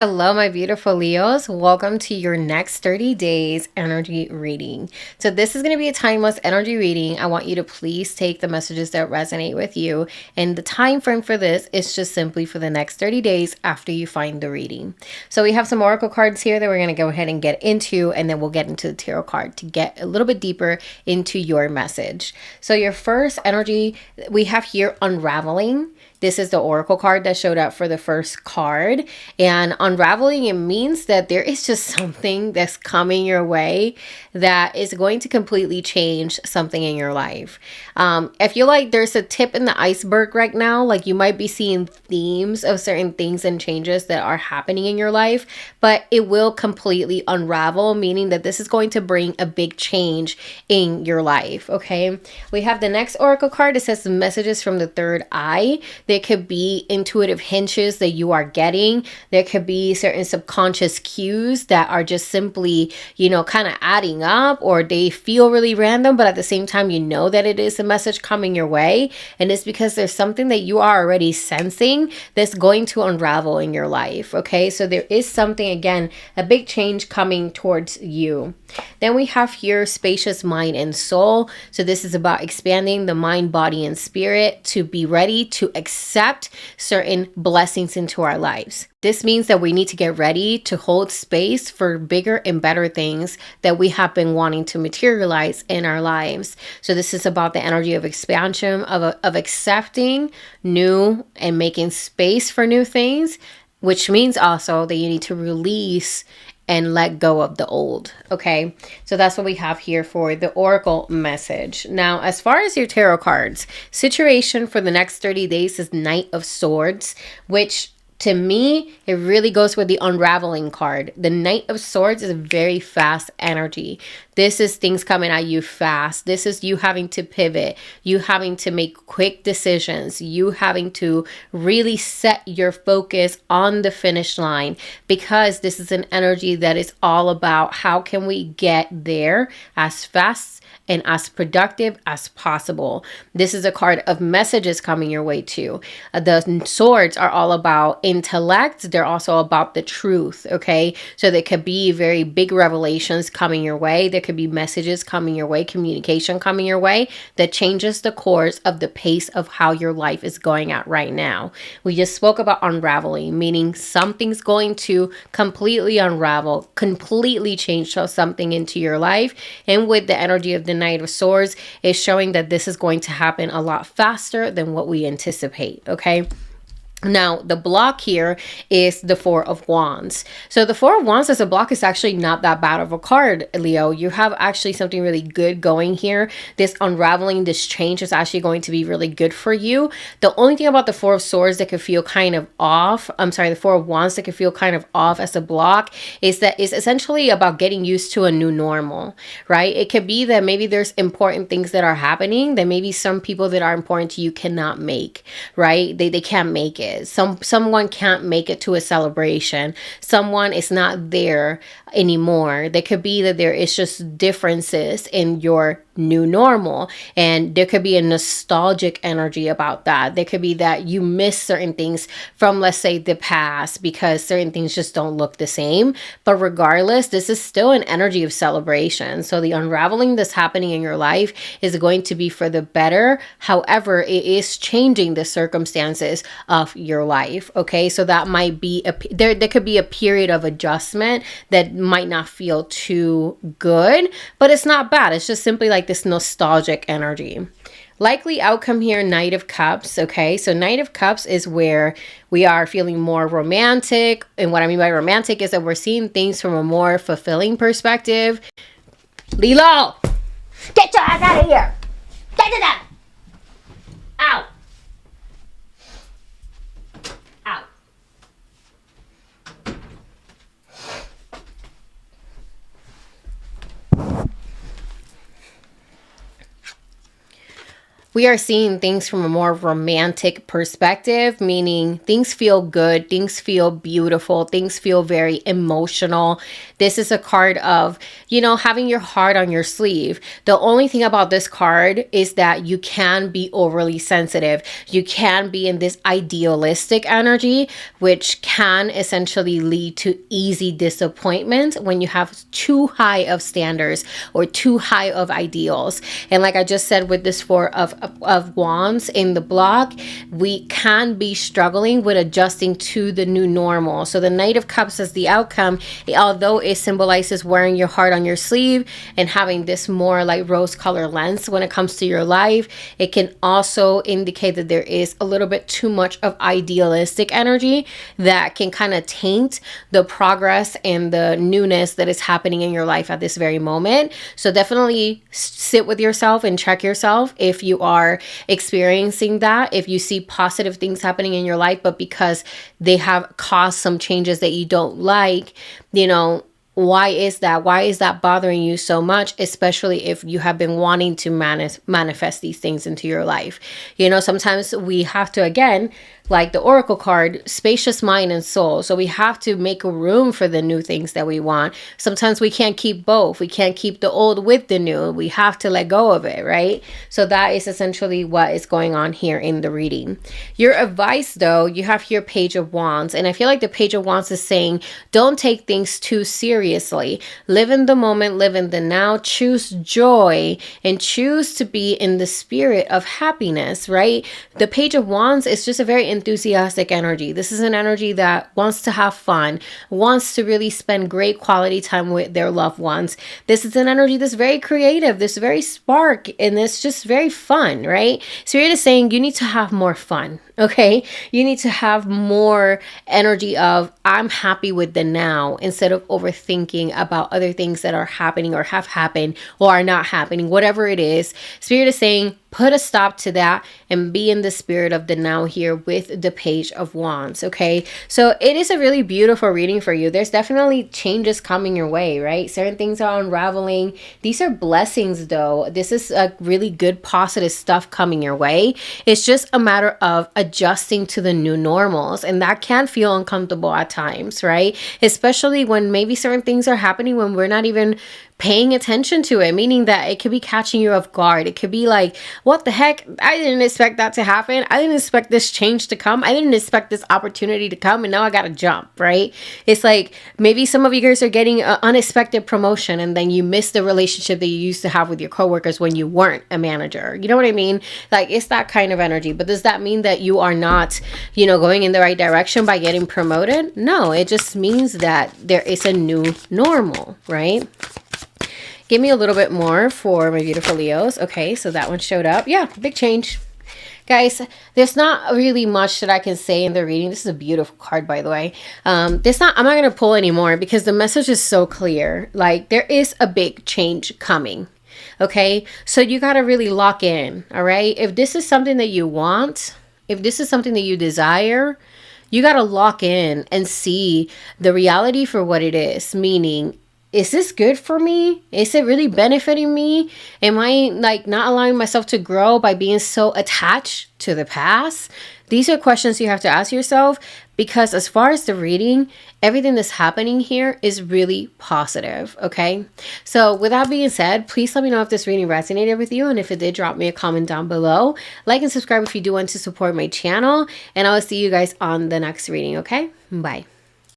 Hello, my beautiful Leos. Welcome to your next 30 days energy reading. So, this is going to be a timeless energy reading. I want you to please take the messages that resonate with you. And the time frame for this is just simply for the next 30 days after you find the reading. So, we have some oracle cards here that we're going to go ahead and get into, and then we'll get into the tarot card to get a little bit deeper into your message. So, your first energy we have here, Unraveling. This is the oracle card that showed up for the first card. And unraveling, it means that there is just something that's coming your way that is going to completely change something in your life. I feel like there's a tip in the iceberg right now. Like you might be seeing themes of certain things and changes that are happening in your life, but it will completely unravel, meaning that this is going to bring a big change in your life. Okay. We have the next oracle card. It says messages from the third eye. There could be intuitive hinges that you are getting. There could be certain subconscious cues that are just simply, kind of adding up, or they feel really random, but at the same time, you know that it is a message coming your way. And it's because there's something that you are already sensing that's going to unravel in your life. Okay. So there is something, again, a big change coming towards you. Then we have here spacious mind and soul. So this is about expanding the mind, body, and spirit to be ready to accept certain blessings into our lives. This means that we need to get ready to hold space for bigger and better things that we have been wanting to materialize in our lives. So this is about the energy of expansion, of accepting new and making space for new things, which means also that you need to release and let go of the old. Okay. So that's what we have here for the oracle message. Now, as far as your tarot cards, situation for the next 30 days is Knight of Swords, which to me, it really goes with the unraveling card. The Knight of Swords is a very fast energy. This is things coming at you fast. This is you having to pivot, you having to make quick decisions, you having to really set your focus on the finish line, because this is an energy that is all about how can we get there as fast and as productive as possible. This is a card of messages coming your way too. The swords are all about intellect. They're also about the truth. Okay. So there could be very big revelations coming your way. There could be messages coming your way, communication coming your way that changes the course of the pace of how your life is going at right now. We just spoke about unraveling, meaning something's going to completely unravel, completely change something into your life. And with the energy of the Knight of Swords, is showing that this is going to happen a lot faster than what we anticipate. Okay. Now, the block here is the Four of Wands. So the Four of Wands as a block is actually not that bad of a card, Leo. You have actually something really good going here. This unraveling, this change is actually going to be really good for you. The only thing about the Four of Swords that could feel kind of off, the Four of Wands that could feel kind of off as a block is that it's essentially about getting used to a new normal, right? It could be that maybe there's important things that are happening that maybe some people that are important to you cannot make, right? They can't make it. Someone can't make it to a celebration. Someone is not there anymore. There could be that there is just differences in your new normal, and there could be a nostalgic energy about that. There could be that you miss certain things from, let's say, the past because certain things just don't look the same. But regardless, this is still an energy of celebration. So the unraveling that's happening in your life is going to be for the better. However, it is changing the circumstances of your life. Okay, so that might be there could be a period of adjustment that might not feel too good, but it's not bad. It's just simply like this nostalgic energy. Likely outcome here, Knight of Cups. Okay, so Knight of Cups is where we are feeling more romantic. And what I mean by romantic is that we're seeing things from a more fulfilling perspective. Lilo, get your ass out of here. Get to that. Ow. Ow. We are seeing things from a more romantic perspective, meaning things feel good, things feel beautiful, things feel very emotional. This is a card of, having your heart on your sleeve. The only thing about this card is that you can be overly sensitive. You can be in this idealistic energy, which can essentially lead to easy disappointment when you have too high of standards or too high of ideals. And like I just said with this Four of Wands in the block, we can be struggling with adjusting to the new normal. So the Knight of Cups as the outcome, although it symbolizes wearing your heart on your sleeve and having this more like rose color lens when it comes to your life, it can also indicate that there is a little bit too much of idealistic energy that can kind of taint the progress and the newness that is happening in your life at this very moment. So definitely sit with yourself and check yourself if you are experiencing that, if you see positive things happening in your life, but because they have caused some changes that you don't like, why is that? Why is that bothering you so much, especially if you have been wanting to manifest these things into your life? Sometimes we have to, again, like the Oracle card, spacious mind and soul. So we have to make room for the new things that we want. Sometimes we can't keep both. We can't keep the old with the new. We have to let go of it, right? So that is essentially what is going on here in the reading. Your advice, though, you have here Page of Wands. And I feel like the Page of Wands is saying, don't take things too seriously. Live in the moment, live in the now, choose joy, and choose to be in the spirit of happiness, right? The Page of Wands is just a very enthusiastic energy. This is an energy that wants to have fun, wants to really spend great quality time with their loved ones. This is an energy that's very creative, this very spark, and it's just very fun, right? Spirit is saying you need to have more fun. Okay, you need to have more energy of I'm happy with the now instead of overthinking about other things that are happening or have happened or are not happening, whatever it is. Spirit is saying put a stop to that and be in the spirit of the now here with the Page of Wands. Okay, so it is a really beautiful reading for you. There's definitely changes coming your way, right? Certain things are unraveling. These are blessings, though. This is a really good positive stuff coming your way. It's just a matter of adjusting to the new normals, and that can feel uncomfortable at times, right? Especially when maybe certain things are happening when we're not even paying attention to it, meaning that it could be catching you off guard. It could be like, what the heck? I didn't expect that to happen. I didn't expect this change to come. I didn't expect this opportunity to come, and now I gotta jump, right? It's like maybe some of you guys are getting an unexpected promotion, and then you miss the relationship that you used to have with your coworkers when you weren't a manager. You know what I mean? Like, it's that kind of energy. But does that mean that you are not, going in the right direction by getting promoted? No, it just means that there is a new normal, right? Give me a little bit more for my beautiful Leos. Okay, so that one showed up. Yeah, big change. Guys, there's not really much that I can say in the reading. This is a beautiful card, by the way. I'm not going to pull anymore because the message is so clear. Like, there is a big change coming. Okay, so you got to really lock in. All right, if this is something that you want, if this is something that you desire, you got to lock in and see the reality for what it is. Meaning, is this good for me? Is it really benefiting me? Am I like not allowing myself to grow by being so attached to the past? These are questions you have to ask yourself, because as far as the reading, everything that's happening here is really positive, okay? So with that being said, please let me know if this reading resonated with you, and if it did, drop me a comment down below. Like and subscribe if you do want to support my channel, and I will see you guys on the next reading, okay? Bye.